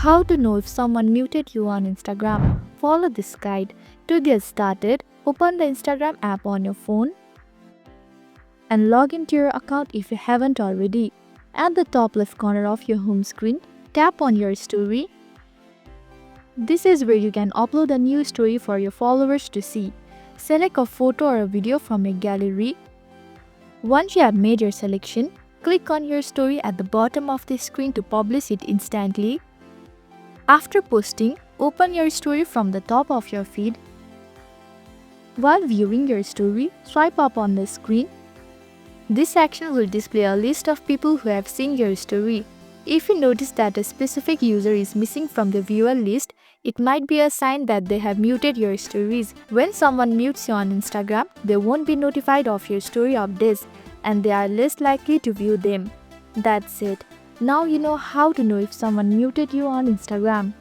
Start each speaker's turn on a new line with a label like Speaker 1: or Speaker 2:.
Speaker 1: How to know if someone muted you on Instagram? Follow this guide. To get started, open the Instagram app on your phone and log into your account if you haven't already. At the top left corner of your home screen, tap on your story. This is where you can upload a new story for your followers to see. Select a photo or a video from your gallery. Once you have made your selection, click on your story at the bottom of the screen to publish it instantly. After posting, open your story from the top of your feed. While viewing your story, swipe up on the screen. This action will display a list of people who have seen your story. If you notice that a specific user is missing from the viewer list, it might be a sign that they have muted your stories. When someone mutes you on Instagram, they won't be notified of your story updates and they are less likely to view them. That's it. Now you know how to know if someone muted you on Instagram.